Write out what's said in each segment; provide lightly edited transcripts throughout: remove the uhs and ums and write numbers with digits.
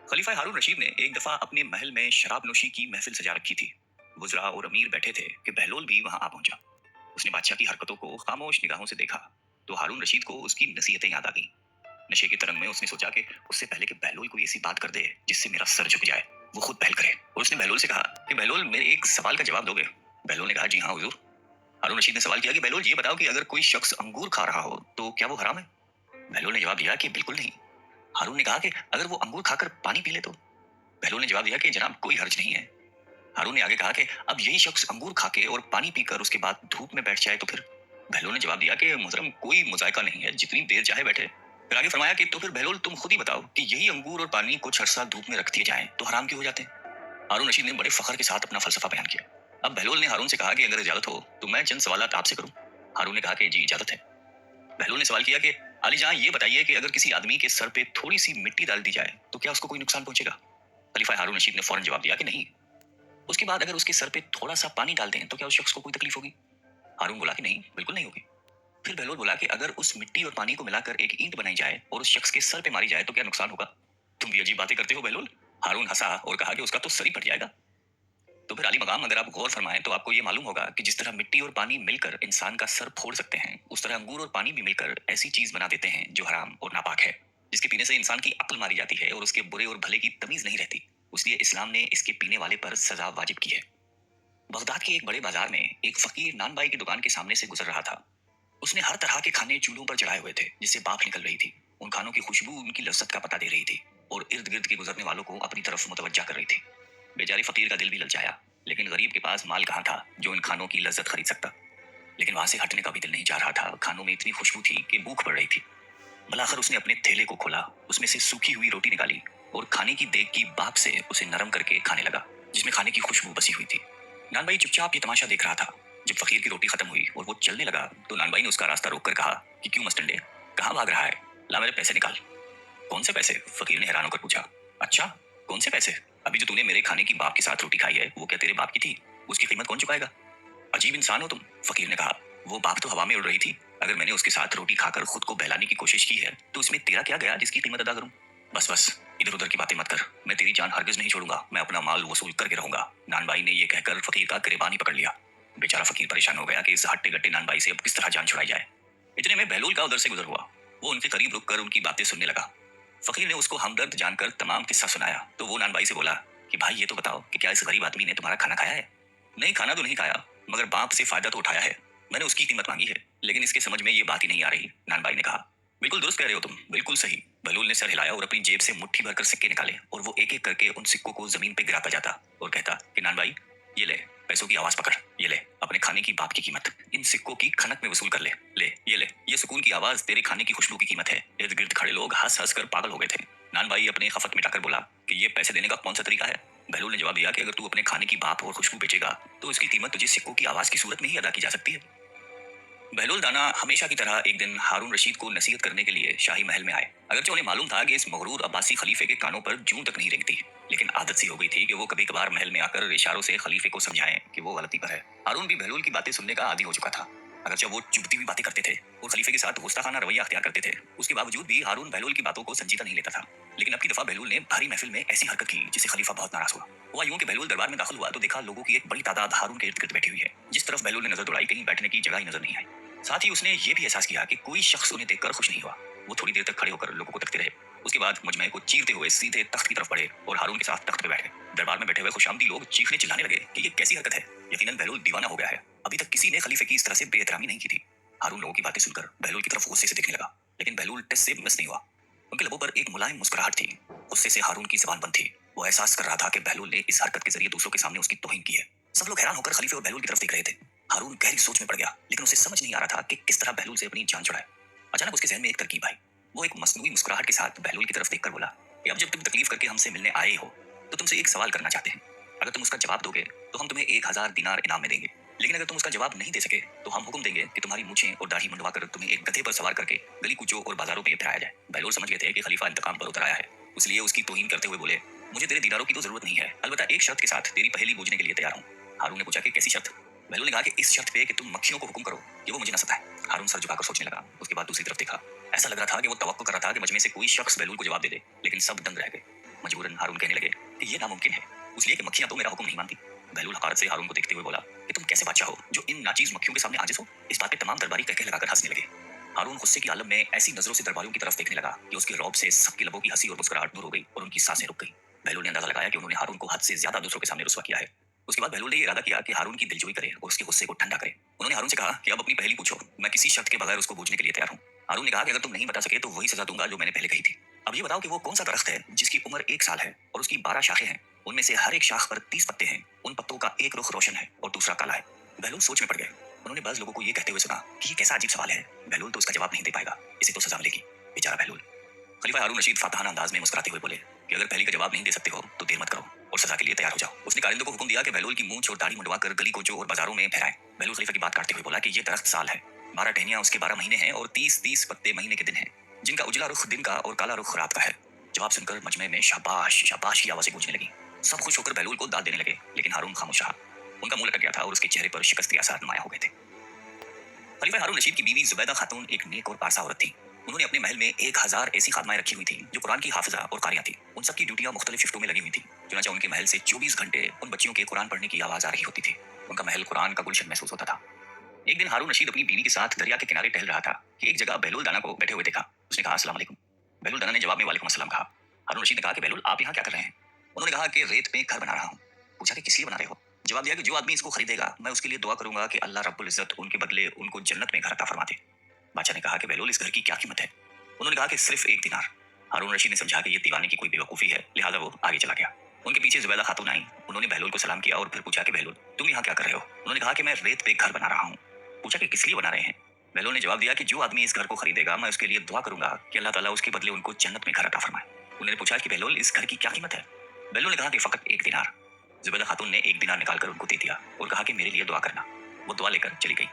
खलीफा हारून रशीद ने एक दफा अपने महल में शराब नोशी की महफिल सजा रखी थी। वुजरा और अमीर बैठे थे कि बहलोल भी वहां आ पहुंचा। उसने बादशाह की हरकतों को खामोश निगाहों से देखा तो हारून रशीद को उसकी नसीहतें याद आ गईं। नशे की तरंग में उसने सोचा कि उससे पहले कि बहलोल कोई ऐसी बात कर दे जिससे मेरा सर झुक जाए, वो खुद पहल करे। और उसने बहलोल से कहा कि बहलोल, मेरे एक सवाल का जवाब दोगे? बहलोल ने कहा, जी हाँ हुजूर। हारून रशीद ने सवाल किया कि बहलोल, ये बताओ कि अगर कोई शख्स अंगूर खा रहा हो तो क्या वो हराम है? बहलोल ने जवाब दिया कि बिल्कुल नहीं। हारून ने कहा कि अगर वो अंगूर खाकर पानी पी ले तो? बहलोल ने जवाब दिया कि जनाब, कोई हर्ज नहीं है। हारून ने आगे कहा कि अब यही शख्स अंगूर खा के और पानी पीकर उसके बाद धूप में बैठ जाए तो फिर? बहलोल ने जवाब दिया कि मुहतरम, कोई मुजायका नहीं है, जितनी देर चाहे बैठे। फिर आगे फरमाया कि तो फिर बहलोल, तुम खुद ही बताओ कि यही अंगूर और पानी कुछ अरसा धूप में रख दिए जाएं तो हराम क्यों हो जाते हैं? हारून रशीद ने बड़े फखर के साथ अपना फलसफा बयान किया। अब बहलोल ने हारून से कहा कि अगर इजाजत हो तो मैं चंद सवाल आपसे करूं। हारून ने कहा कि जी, इजाजत है। बहलोल ने सवाल किया कि अली जहां, ये बताइए कि अगर किसी आदमी के सर पे थोड़ी सी मिट्टी डाल दी जाए तो क्या उसको कोई नुकसान पहुंचेगा? खलीफा हारून रशीद ने फौरन जवाब दिया कि नहीं। उसके बाद अगर उसके सर पे थोड़ा सा पानी डाल दें तो क्या उस शख्स को कोई तकलीफ होगी? हारून बोला कि नहीं, बिल्कुल नहीं होगी। फिर बहलोल बोला कि अगर उस मिट्टी और पानी को मिलाकर एक ईंट बनाई जाए और उस शख्स के सर पे मारी जाए तो क्या नुकसान होगा? तुम भी अजीब बातें करते हो बहलोल। हारून हंसा और कहा कि उसका तो सर ही फट जाएगा। तो फिर अली मकाम, अगर आप गौर फरमाएं तो आपको ये मालूम होगा कि जिस तरह मिट्टी और पानी मिलकर इंसान का सर फोड़ सकते हैं, उस तरह अंगूर और पानी भी मिलकर ऐसी चीज बना देते हैं जो हराम और नापाक है, जिसके पीने से इंसान की अक्ल मारी जाती है और उसके बुरे और भले की तमीज नहीं रहती। इसलिए इस्लाम ने इसके पीने वाले पर सजा वाजिब की है। बगदाद के एक बड़े बाजार में एक फकीर नानबाई की दुकान के सामने से गुजर रहा था। उसने हर तरह के खाने चूल्हों पर चढ़ाए हुए थे जिससे भाप निकल रही थी। उन खानों की खुशबू उनकी लज्जत का पता दे रही थी और इर्द गिर्द के गुजरने वालों को अपनी तरफ मुतवज्जा कर रही थी। बेचारे फकीर का दिल भी ललचाया, लेकिन गरीब के पास माल कहाँ था जो इन खानों की लज्जत खरीद सकता। लेकिन वहां से हटने का भी दिल नहीं चाह रहा था। खानों में इतनी खुशबू थी कि भूख पड़ रही थी। बलाखिर उसने अपने थैले को खोला, उसमें से सूखी हुई रोटी निकाली और खाने की देग की बाप से उसे नरम करके खाने लगा, जिसमें खाने की खुशबू बसी हुई थी। नानबाई चुपचाप ये तमाशा देख रहा था। जब फकीर की रोटी खत्म हुई और वो चलने लगा तो नानबाई ने उसका रास्ता रोककर कहा कि क्यों मस्टंडे, कहाँ भाग रहा है? ला मेरे पैसे निकाल। कौन से पैसे? फकीर ने हैरान होकर पूछा। अच्छा, कौन से पैसे? अभी जो तूने मेरे खाने की बाप के साथ रोटी खाई है वो क्या तेरे बाप की थी? उसकी कीमत कौन चुकाएगा? अजीब इंसान हो तुम, फकीर ने कहा। वो बाप तो हवा में उड़ रही थी। अगर मैंने उसके साथ रोटी खाकर खुद को बहलाने की कोशिश की है तो उसमें तेरा क्या गया जिसकी कीमत अदा करूं? बस बस, इधर उधर की बातें मत कर। मैं तेरी जान हरगिज नहीं छोड़ूंगा। मैं अपना माल वसूल करके रहूंगा। नानबाई ने यह कहकर फकीर का गिरबान ही पकड़ लिया। बेचारा फकीर परेशान हो गया कि इस हट्टे गट्टे नानबाई से अब किस तरह जान छुड़ाई जाए। इतने में बहलोल का उधर से गुजर हुआ। वो उनके करीब रुककर उनकी बातें सुनने लगा। फकीर ने उसको हमदर्द जानकर तमाम किस्सा सुनाया तो वो नानबाई से बोला कि भाई, ये तो बताओ कि क्या इस गरीब आदमी ने तुम्हारा खाना खाया है? नहीं, खाना तो नहीं खाया, मगर बाप से फायदा तो उठाया है। मैंने उसकी कीमत मांगी है, लेकिन इसके समझ में ये बात ही नहीं आ रही। नानबाई ने कहा। बिल्कुल दुरुस्त कह रहे हो तुम, बिल्कुल सही। बहलूल ने सर हिलाया और अपनी जेब से मुट्ठी भरकर सिक्के निकाले और वो एक एक करके उन सिक्कों को जमीन पे गिराता जाता और कहता कि नानबाई, ये ले पैसों की आवाज पकड़। ये ले अपने खाने की बाप की कीमत। इन सिक्कों की खनक में वसूल कर ले। ले ये ले, ये सुकून की आवाज तेरे खाने की खुशबू की कीमत है। इर्द गिर्द खड़े लोग हंस हंस कर पागल हो गए थे। नानबाई अपने खफत मिटाकर बोला कि ये पैसे देने का कौन सा तरीका है? बहलूल ने जवाब दिया कि अगर तू अपने खाने की बाप और खुशबू बेचेगा तो इसकी कीमत तुझे सिक्कों की आवाज की सूरत में ही अदा की जा सकती है। बहलोल दाना हमेशा की तरह एक दिन हारून रशीद को नसीहत करने के लिए शाही महल में आए। अगरचे उन्हें मालूम था कि इस मगरूर अब्बासी खलीफे के कानों पर जूं तक नहीं रेंगती, लेकिन आदत सी हो गई थी कि वो कभी कभार महल में आकर इशारों से खलीफे को समझाएं कि वो गलती पर है। हारून भी बहलोल की बातें सुनने का आदी हो चुका था। अगरचे वो चुभती हुई बातें करते थे और खलीफे के साथ गुस्ताखाना रवैया अख्तियार करते थे, उसके बावजूद भी हारून बहलोल की बातों को संजीदा नहीं लेता था। लेकिन अब की दफा बहलोल ने भारी महफिल में ऐसी हरकत की जिससे खलीफा बहुत नाराज हुआ यूं कि बहलोल दरबार में दाखिल हुआ तो देखा लोगों की एक बड़ी तादाद हारून के इर्द गिर्द बैठी हुई है। जिस तरफ बहलोल ने नजर दौड़ाई कहीं बैठने की जगह ही नजर नहीं आई। साथ ही उसने ये भी एहसास किया कि कोई शख्स उन्हें देखकर खुश नहीं हुआ। वो थोड़ी देर तक खड़े होकर लोगों को तकते रहे। उसके बाद मुजमे को चीरते हुए सीधे तख्त की तरफ बढ़े और हारून के साथ तख्त पे बैठे। दरबार में बैठे हुए खुशामदी लोग चीखने चिल्लाने लगे कि ये कैसी हरकत है। यकीनन बहलोल दीवाना हो गया है। अभी तक किसी ने खलीफे की इस तरह से बेएहतरामी नहीं की थी। हारून लोगों की बातें सुनकर बहलोल की तरफ गुस्से से देखने लगा, लेकिन बहलोल टेस्ट से मिस नहीं हुआ। उनके लबों पर एक मुलायम मुस्कुराहट थी। गुस्से से हारून की जबान बंद थी। वो एहसास कर रहा था कि बहलोल ने इस हरकत के जरिए दूसरों के सामने उसकी तौहीन की है। सब लोग हैरान होकर खलीफे और बहलोल की तरफ देख रहे थे। हारून गहरी सोच में पड़ गया, लेकिन उसे समझ नहीं आ रहा था कि किस तरह बहलोल से अपनी जान छुड़ाए। अचानक उसके जहन में एक तरकीब आई। वो एक मसनूई मुस्कुराहट के साथ बहलोल की तरफ देखकर बोला कि अब जब तुम तकलीफ करके हमसे मिलने आए हो तो तुमसे एक सवाल करना चाहते हैं। अगर तुम उसका जवाब दोगे तो हम तुम्हें 1000 दिनार इनाम में देंगे, लेकिन अगर तुम उसका जवाब नहीं दे सके तो हम हुक्म देंगे कि तुम्हारी मूछें और दाढ़ी मुंडवा कर तुम्हें एक गधे पर सवार करके गली कूचों और बाजारों में फिराया जाए। बहलोल समझ गए थे कि खलीफा इंतकाम पर उतर आया है, इसलिए उसकी तौहीन करते हुए बोले, मुझे तेरे दीदारों की तो जरूरत नहीं है, अलबत्ता एक शर्त के साथ तेरी पहेली बूझने के लिए तैयार हूँ। हारून ने पूछा कि कैसी शर्त? बहलोल ने कहा कि इस शर्त पे कि तुम मक्खियों को हुक्म करो कि वो मुझे न सताए। हारून सर झुकाकर सोचने लगा। उसके बाद दूसरी तरफ देखा। ऐसा लग रहा था कि वो तवक्को कर रहा था कि मजमे से कोई शख्स बहलोल को जवाब दे दे, लेकिन सब दंग रह गए। मजबूरन हारून कहने लगे कि ये नामुमकिन है, इसलिए कि मक्खियां तो मेरा हुक्म नहीं मानती। बहलूल हकारत से हारून को देखते हुए बोला कि तुम कैसे बादशाह हो जो इन नाचीज मक्खियों के सामने आजिज हो। इस बात पे तमाम दरबारी कह लगाकर हंसने लगे। हारून गुस्से की आलम में ऐसी नजरों से दरबारियों की तरफ देखने लगा कि उसके रौब से सबके लबों की हंसी और मुस्कुराहट दूर हो गई और उनकी सांसें रुक गई। बहलूल ने अंदाजा लगाया कि उन्होंने हारून को हद से ज्यादा दूसरों के सामने रुस्वा किया है। उसके बाद बहलूल ने इरादा किया कि हारून की दिलजोई करे और उसके गुस्से को ठंडा करे। उन्होंने हारून से कहा कि अब अपनी पहेली पूछो, मैं किसी शर्त के बगैर उसको बूझने के लिए तैयार हूँ। हारून ने कहा कि अगर तुम नहीं बता सके तो वही सजा दूंगा जो मैंने पहले कही थी। अब ये बताओ कि वो कौन सा दरख्त है जिसकी उम्र 1 साल है और उसकी 12 शाखें हैं, उनमें से हर एक शाख पर 30 पत्ते हैं, उन पत्तों का एक रुख रोशन है और दूसरा काला है। बहलूल सोच में पड़ गए। उन्होंने बाज लोगों को ये कहते हुए सुना कि ये कैसा अजीब सवाल है, बहलूल तो उसका जवाब नहीं दे पाएगा, इसे तो सजा मिलेगी। बेचारा बहलूल। खलीफा हारून रशीद फातहाना अंदाज में मुस्कुराते हुए बोले कि अगर पहली का जवाब नहीं दे सकते हो तो देर मत करो और सजा के लिए तैयार हो जाओ। उसने कारिंदों को हुक्म दिया कि बहलूल की मूंछ और दाढ़ी मुंडवा कर गली कोचों और बाजारों में फहराएं। बहलूल खलीफा की बात काटते हुए बोला कि ये दरख्त साल है, 12 टहनियां उसके 12 महीने हैं और 30-30 पत्ते महीने के दिन हैं, जिनका उजला रुख दिन का और काला रुख रात का है। जवाब सुनकर मजमे में शाबाश शाबाश की आवाजें गूंजने लगी। सब खुश होकर बहलूल को दाद देने लगे, लेकिन हारून खामोश रहा। उनका मुंह लटक गया था और उसके चेहरे पर शिकस्ती आसार नुमाया हो गए थे। खलीफा हारून रशीद की बीवी जुबैदा खातून एक नेक और पारसा औरत थी। उन्होंने अपने महल में 1000 ऐसी खादमाएं रखी हुई थी जो कुरान की हाफिजा और कारियां थी। उन सबकी ड्यूटियां मुख्तलिफ शिफ्टों में लगी हुई थी। चुनांचे उनके महल से 24 घंटे उन बच्चियों के कुरान पढ़ने की आवाज आ रही होती थी। उनका महल कुरान का गुलशन महसूस होता था। एक दिन हारून रशीद अपनी बीवी के साथ दरिया के किनारे टहल रहा था कि एक जगह बहलूल दाना को बैठे हुए देखा। उसने कहा अस्सलाम वालेकुम। बहलूल दाना ने जवाब में वालेकुम अस्सलाम कहा। हारून रशीद ने कहा कि बहलूल आप यहाँ क्या कर रहे हैं? उन्होंने कहा कि रेत में घर बना रहा हूँ। पूछा कि किस लिए बना रहे हो? जवाब दिया कि जो आदमी इसको खरीदेगा मैं उसके लिए दुआ करूंगा कि अल्लाह रब्बुल इज्जत उनके बदले उनको जन्नत में घर अता फरमा दे। बादशाह ने कहा कि बहलूल इस घर की क्या कीमत है? उन्होंने कहा कि सिर्फ 1 दिनार। हारून रशीद ने समझा कि ये दीवाने की कोई बेवकूफी है, लिहाजा वो आगे चला गया। उनके पीछे जुबैदा खातून आई। उन्होंने बहलूल को सलाम किया और फिर पूछा कि बहलूल तुम यहाँ क्या कर रहे हो? उन्होंने कहा कि मैं रेत पे घर बना रहा हूँ। पूछा कि किस लिए बना रहे हैं? बहलूल ने जवाब दिया कि जो आदमी इस घर को खरीदेगा मैं उसके लिए दुआ करूंगा कि अल्लाह ताला उसके बदले उनको जन्नत में घर अता फरमाए। उन्होंने पूछा कि बहलूल इस घर की क्या कीमत है? बहलूल ने कहा कि फकत 1 दिनार। जुबैदा खातून ने 1 दिनार निकालकर उनको दे दिया और कहा कि मेरे लिए दुआ करना। वो दुआ लेकर चली गई।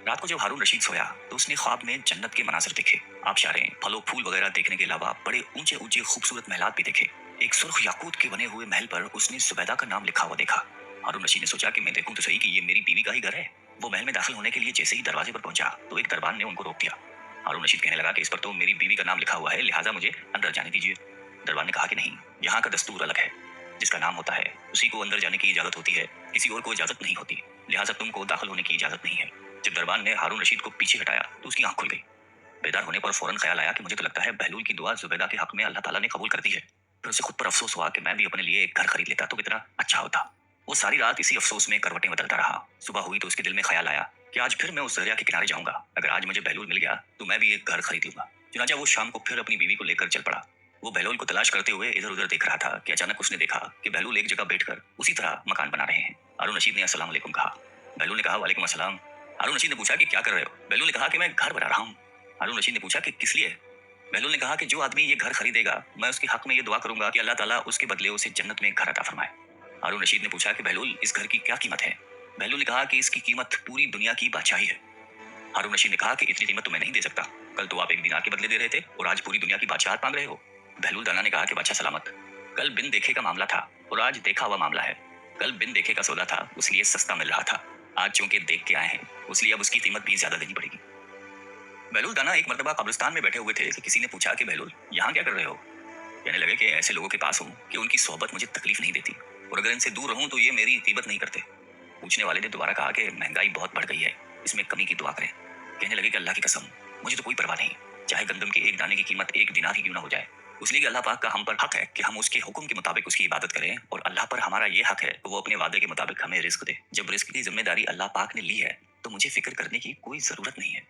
रात को जब हारून रशीद सोया तो उसने ख्वाब में जन्नत के मनाजिर देखे। आबशारें, फलों फूल वगैरह देखने के अलावा बड़े ऊंचे ऊंचे खूबसूरत महलात भी देखे। एक सुर्ख याकूत के बने हुए महल पर उसने जुबैदा का नाम लिखा हुआ देखा। हारून रशीद ने सोचा कि मैं देखूं तो सही कि ये मेरी बीवी का ही घर है। वो महल में दाखिल होने के लिए जैसे ही दरवाजे पर पहुंचा तो एक दरबान ने उनको रोक दिया। हारून रशीद कहने लगा कि इस पर तो मेरी बीवी का नाम लिखा हुआ है, लिहाजा मुझे अंदर जाने दीजिए। दरबान ने कहा कि नहीं, यहाँ का दस्तूर अलग है। जिसका नाम होता है उसी को अंदर जाने की इजाजत होती है, किसी और को इजाजत नहीं होती, लिहाजा तुमको दाखिल होने की इजाजत नहीं है। जब दरबान ने हारून रशीद को पीछे हटाया तो उसकी आंख खुल गई। बेदार होने पर फौरन ख्याल आया कि मुझे तो लगता है बहलूल की दुआ जुबैदा के हक में अल्लाह ताला ने कबूल कर दी है। फिर उसे खुद पर अफसोस हुआ कि मैं भी अपने लिए एक घर खरीद लेता तो कितना अच्छा होता। वो सारी रात इसी अफसोस में करवटें बदलता रहा। सुबह हुई तो उसके दिल में ख्याल आया कि आज फिर मैं उस दरिया के किनारे जाऊंगा। अगर आज मुझे बहलूल मिल गया तो मैं भी एक घर खरीद लूंगा। चुनांचे वो शाम को फिर अपनी बीवी को लेकर चल पड़ा। वो बहलूल को तलाश करते हुए इधर उधर देख रहा था कि अचानक उसने देखा कि बहलूल एक जगह बैठकर उसी तरह मकान बना रहे हैं। हारून रशीद ने अस्सलाम वालेकुम कहा। बहलूल ने कहा वालेकुम अस्सलाम। हारून रशीद ने पूछा कि क्या कर रहे हो? बहलूल ने कहा कि मैं घर बना रहा हूँ। हारून रशीद ने पूछा कि किस लिए? बहलूल ने कहा कि जो आदमी ये घर खरीदेगा मैं उसके हक में ये दुआ करूंगा कि अल्लाह ताला उसके बदले उसे जन्नत में घर अता फरमाए। हारून रशीद ने पूछा कि बहलूल इस घर की क्या कीमत है? बहलूल ने कहा कि इसकी कीमत पूरी दुनिया की बादशाही है। हारून रशीद ने कहा कि इतनी कीमत तो मैं नहीं दे सकता। कल तो आप 1 दिनार के बदले दे रहे थे और आज पूरी दुनिया की बादशाहत मांग रहे हो। बहलूल दाना ने कहा कि बादशाह सलामत, कल बिन देखे का मामला था और आज देखा हुआ मामला है। कल बिन देखे का सौदा था इसलिए सस्ता मिल रहा था, आज चूंकि देख के आए हैं इसलिए अब उसकी कीमत भी ज्यादा देनी पड़ेगी। बहलूल दाना एक मर्तबा कब्रिस्तान में बैठे हुए थे कि किसी ने पूछा कि बहलूल यहाँ क्या कर रहे हो? कहने लगे कि ऐसे लोगों के पास हूँ कि उनकी सोहबत मुझे तकलीफ नहीं देती और अगर इनसे दूर रहूं तो ये मेरी गीबत नहीं करते। पूछने वाले ने दोबारा कहा कि महंगाई बहुत बढ़ गई है, इसमें कमी की दुआ करें। कहने लगे कि अल्लाह की कसम मुझे तो कोई परवाह नहीं, चाहे गंदम के एक दाने की कीमत 1 दिनार ही क्यों ना हो जाए। इसलिए कि अल्लाह पाक का हम पर हक है कि हम उसके हुक्म के मुताबिक उसकी इबादत करें और अल्लाह पर हमारा ये हक है कि वो अपने वादे के मुताबिक हमें रिस्क दे। जब रिस्क की जिम्मेदारी अल्लाह पाक ने ली है तो मुझे फिक्र करने की कोई जरूरत नहीं है।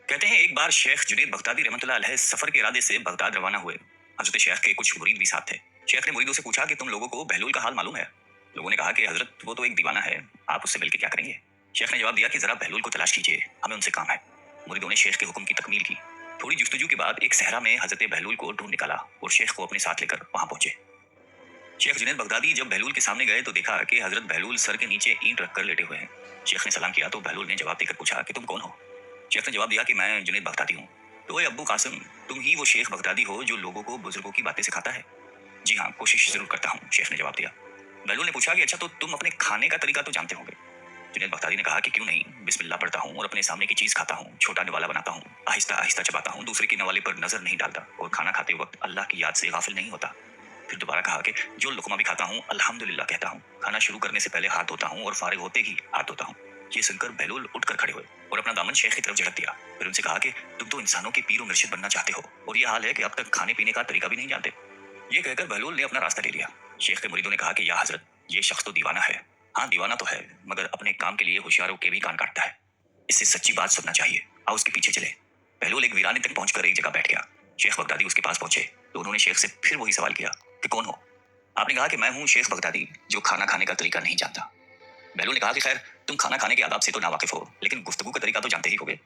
कहते हैं एक बार शेख जुनैद बगदादी रहमतुल्लाह अलैह सफर के इरादे से बगदाद रवाना हुए। हजरत शेख के कुछ मुरीद भी साथ थे। शेख ने मुरीदों से पूछा कि तुम लोगों को बहलूल का हाल मालूम है? लोगों ने कहा कि हजरत वो तो एक दीवाना है, आप उससे मिलकर क्या करेंगे? शेख ने जवाब दिया कि जरा बहलूल को तलाश कीजिए, हमें उनसे काम है। मुरीदों ने शेख के हुक्म की तकमील की। थोड़ी जुस्तजू के बाद एक सहरा में हजरत बहलूल को ढूंढ निकाला और शेख को अपने साथ लेकर वहां पहुंचे। शेख जुनैद बगदादी जब बहलूल के सामने गए तो देखा कि हजरत बहलूल सर के नीचे ईंट रखकर लेटे हुए हैं। शेख ने सलाम किया तो बहलूल ने जवाब देकर पूछा कि तुम कौन हो? शेख ने जवाब दिया कि मैं जुनैद बगदादी हूँ। तो अब्बू कासिम तुम ही वो शेख बगदादी हो जो लोगों को बुजुर्गों की बातें सिखाता है? जी हाँ, कोशिश जरूर करता हूँ, शेख ने जवाब दिया। बहलूल ने पूछा कि अच्छा तो तुम अपने खाने का तरीका तो जानते होंगे? जुनैद बगदादी ने कहा कि क्यों नहीं, बिस्मिल्लाह पढ़ता हूँ और अपने सामने की चीज खाता हूँ, छोटा निवाला बनाता हूँ, आहिस्ता आहिस्ता चबाता हूँ, दूसरे के नवाले पर नजर नहीं डालता और खाना खाते वक्त अल्लाह की याद से गाफिल नहीं होता। फिर दोबारा कहा कि जो लुकमा भी खाता हूँ अल्हम्दुलिल्लाह कहता हूँ, खाना शुरू करने से पहले हाथ धोता हूँ और फारिग होते ही हाथ धोता हूँ। ये सुनकर बहलोल उठकर खड़े हुए और अपना दामन शेख की तरफ झटक दिया। फिर उनसे कहा कि तुम तो इंसानों के पीर व मुर्शिद बनना चाहते हो और ये हाल है कि अब तक खाने पीने का तरीका भी नहीं जानते। ये कहकर बहलोल ने अपना रास्ता ले लिया। शेख के मुरीदों ने कहा कि या हजरत, ये शख्स तो दीवाना है। हाँ दीवाना तो है, मगर अपने काम के लिए होशियारों के भी कान काटता है। इससे सच्ची बात सुनना चाहिए, आओ उसके पीछे चले। बहलोल एक वीराने तक पहुंचकर एक जगह बैठ गया। शेख बगदादी उसके पास पहुंचे तो उन्होंने शेख से फिर वही सवाल किया कि कौन हो। आपने कहा कि मैं हूँ शेख बगदादी, जो खाना खाने का तरीका नहीं जानता। बहलोल ने कहा कि खैर, तुम खाना खाने के आदाब से तो नावाकिफ हो, लेकिन गुफ्तगू का तरीका तो जानते ही होगे।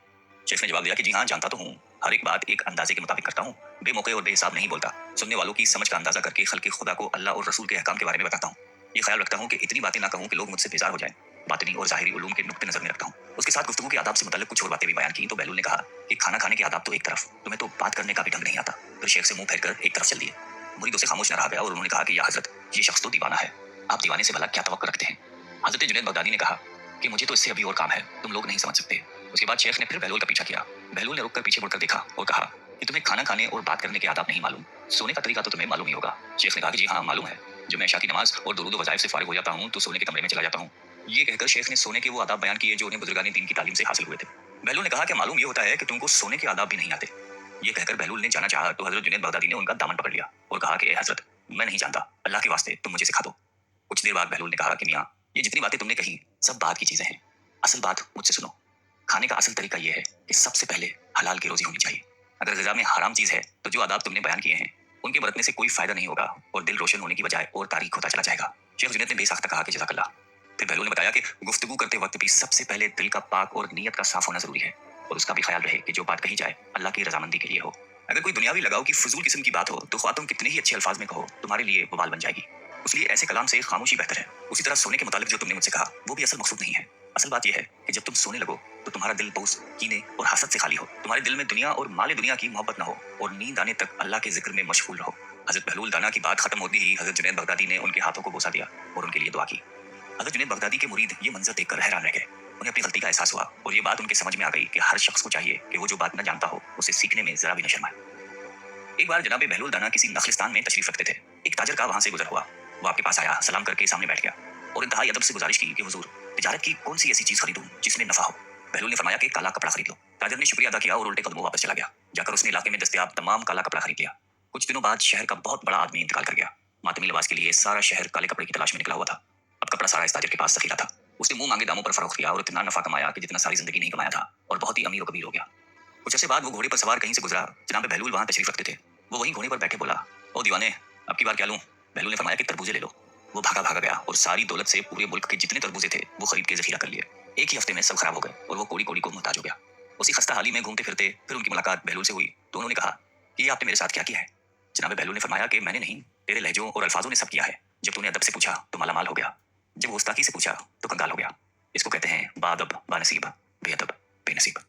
शेख ने जवाब दिया कि जी हाँ, जानता तो हूँ। हर एक बात एक अंदाजे के मुताबिक करता हूँ, बेमौके और बेहिसाब नहीं बोलता। सुनने वालों की समझ का अंदाजा करके खल्क़े खुदा को अल्लाह और रसूल के अहकाम के बारे में बताता हूँ। ये ख्याल रखता हूँ कि इतनी बातें ना कहूँ कि लोग मुझसे बेजार हो जाएं। बातिनी और ज़ाहिरी उलूम के नुक्ते नज़र में रखता हूँ। उसके साथ गुफ्तगू के आदाब से मुतल्लिक कुछ और बातें भी बयान की तो बहलोल ने कहा कि खाना खाने के आदाब तो एक तरफ, तुम्हें तो बात करने का भी ढंग नहीं आता। फिर शेख से मुंह फेरकर एक तरफ चल दिए। मुरीदों से खामोश न रहा गया और उन्होंने कहा कि या हजरत, ये शख्स तो दीवाना है, आप दीवाने से भला क्या तवक्को रखते हैं। हजरत जुनैद बगदादी ने कहा कि मुझे तो इससे अभी और काम है, तुम लोग नहीं समझ सकते। उसके बाद शेख ने फिर बहलोल का पीछा किया। बहलोल ने रुककर पीछे मुड़कर देखा और कहा कि तुम्हें खाना खाने और बात करने के आदाब नहीं मालूम, सोने का तरीका तो तुम्हें मालूम ही होगा। शेख ने कहा कि जी हाँ मालूम है, जब मैं इशा की नमाज और दुरूद व वज़ाइफ से फारिग हो जाता हूँ तो सोने के कमरे में चला जाता हूँ। ये कहकर शेख ने सोने के वो आदाब बयान किए जो उन्हें बुजुर्गानी दीन की तालीम से हासिल हुए थे। बहलोल ने कहा कि मालूम ये होता है कि तुमको सोने के आदाब भी नहीं आते। ये कहकर बहलोल ने जाना चाहा तो हजरत जुनैद बगदादी ने उनका दामन पकड़ लिया और कहा कि हजरत, मैं नहीं जानता, अल्लाह के वास्ते तुम मुझे सिखा दो। कुछ देर बाद बहलोल ने कहा कि मियाँ, ये जितनी बातें तुमने कही सब बात की चीजें हैं, असल बात मुझसे सुनो। खाने का असल तरीका यह है कि सबसे पहले हलाल की रोजी होनी चाहिए। अगर ग़िज़ा में हराम चीज़ है तो जो आदाब तुमने बयान किए हैं उनके बरतने से कोई फायदा नहीं होगा और दिल रोशन होने की बजाय और तारीख होता चला जाएगा। शेख जुनैद ने बेसाख्ता कहा कि जज़ाकल्लाह। फिर बहलोल ने बताया कि गुफ्तगू करते वक्त भी सबसे पहले दिल का पाक और नीयत का साफ होना जरूरी है और उसका भी ख्याल रहे कि जो बात कही जाए अल्लाह की रजामंदी के लिए हो। अगर कोई दुनियावी लगाव की फजूल किस्म की बात हो तो ख्वाह तुम कितने ही अच्छे अल्फाज में कहो, तुम्हारे लिए बवाल बन जाएगी। इसलिए ऐसे कलाम से खामोशी बेहतर है। उसी तरह सोने के मुतालिक जो तुमने मुझसे कहा वो भी असल मकसूद नहीं है। असल बात यह है कि जब तुम सोने लगो तो तुम्हारा दिल बौस, कीने और हसद से खाली हो, तुम्हारे दिल में दुनिया और माले दुनिया की मोहब्बत न हो और नींद आने तक अल्लाह के जिक्र में मशगूल रहो। हजरत बहलूल दाना की बात खत्म होती ही हजरत जुनैद बगदादी ने उनके हाथों को बोसा दिया और उनके लिए दुआ की। हजरत जुनैद बगदादी के मुरीद ये मंजर देखकर हैरान रह गए। उन्हें अपनी गलती का एहसास हुआ और ये बात उनके समझ में आ गई कि हर शख्स को चाहिए कि वो जो बात न जानता हो उसे सीखने में जरा भी न शर्माए। एक बार जनाब बहलूल दाना किसी नखलिस्तान में तशरीफ रखते थे। एक ताजर का वहां से गुजर हुआ। वो आपके पास आया, सलाम करके सामने बैठ गया और इंतहाई अदब से गुजारिश की कि हुजूर, तिजारत की कौन सी ऐसी चीज खरीदूं जिसमें नफा हो। बहलूल ने फरमाया कि काला कपड़ा खरीद लो। ताजर ने शुक्रिया अदा किया और उल्टे कदमों वापस चला गया। जाकर उसने इलाके में दस्तयाब तमाम काला कपड़ा खरीद लिया। कुछ दिनों बाद शहर का बहुत बड़ा आदमी इंतकाल कर गया। मातमी लिबास के लिए सारा शहर काले कपड़े की तलाश में निकला हुआ था। अब कपड़ा सारा इस ताजर के पास ज़खीरा था। उसने मुंह मांगे दामों पर फरोख्त किया और इतना नफा कमाया कि जितना सारी जिंदगी नहीं कमाया था और बहुत ही अमीर और कबीर हो गया। कुछ अर्से बाद वो घोड़े पर सवार कहीं से गुजरा। जनाब बहलूल वहां तशरीफ रखते थे। वो वहीं घोड़े पर बैठे बोला, ओ दीवाने, अब की बार क्या लूं। बहलूल ने फरमाया कि तरबूजे ले लो। वो भागा भागा गया और सारी दौलत से पूरे मुल्क के जितने तरबूजे थे वो खरीद के जखीरा कर लिए। एक ही हफ्ते में सब खराब हो गए और वो कोड़ी कोड़ी को मुहताज हो गया। उसी खस्ता हाली में घूमते फिरते फिर उनकी मुलाकात बहलूल से हुई तो उन्होंने कहा कि ये आपने मेरे साथ क्या किया है। जनाब बहलूल ने फरमाया कि मैंने नहीं, तेरे लहजों और अल्फाजों ने सब किया है। जब तूने अदब से पूछा तो मालामाल हो गया, जब गुस्ताखी से पूछा तो कंगाल हो गया। इसको कहते हैं बादब बानसीब, बेअदब बेनसीब।